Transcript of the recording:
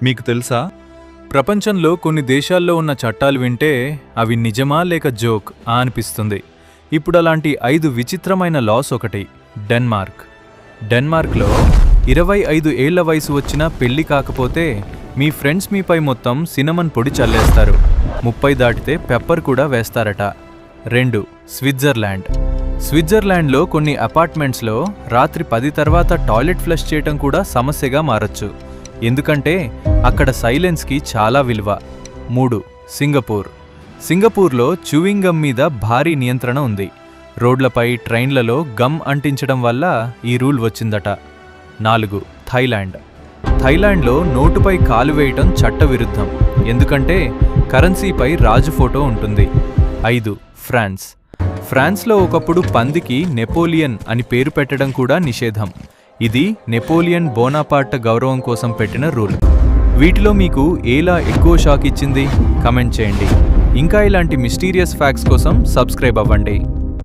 మీకు తెలుసా, ప్రపంచంలో కొన్ని దేశాల్లో ఉన్న చట్టాలు వింటే అవి నిజమా లేక జోక్ అనిపిస్తుంది. ఇప్పుడు అలాంటి 5 విచిత్రమైన లాస్ ఒకటి డెన్మార్క్. డెన్మార్క్లో 25 ఏళ్ల వయసు వచ్చినా పెళ్లి కాకపోతే మీ ఫ్రెండ్స్ మీపై మొత్తం సినమన్ పొడి చల్లేస్తారు. 30 దాటితే పెప్పర్ కూడా వేస్తారట. 2 స్విట్జర్లాండ్. స్విట్జర్లాండ్లో కొన్ని అపార్ట్మెంట్స్లో రాత్రి 10 తర్వాత టాయిలెట్ ఫ్లష్ చేయటం కూడా సమస్యగా మారచ్చు. ఎందుకంటే అక్కడ సైలెన్స్కి చాలా విలువ. 3 సింగపూర్. సింగపూర్లో చూయింగ్ గమ్ మీద భారీ నియంత్రణ ఉంది. రోడ్లపై ట్రైన్లలో గమ్ అంటించడం వల్ల ఈ రూల్ వచ్చిందట. 4 థాయిలాండ్. థాయిలాండ్లో నోటుపై కాలు వేయటం చట్టవిరుద్ధం. ఎందుకంటే కరెన్సీపై రాజు ఫోటో ఉంటుంది. 5 ఫ్రాన్స్. ఫ్రాన్స్లో ఒకప్పుడు పందికి నెపోలియన్ అని పేరు పెట్టడం కూడా నిషేధం. ఇది నెపోలియన్ బోనాపార్ట్ గౌరవం కోసం పెట్టిన రూల్. వీటిలో మీకు ఏలా ఎక్కువ షాక్ ఇచ్చింది? కమెంట్ చేయండి. ఇంకా ఇలాంటి మిస్టీరియస్ ఫ్యాక్ట్స్ కోసం సబ్స్క్రైబ్ అవ్వండి.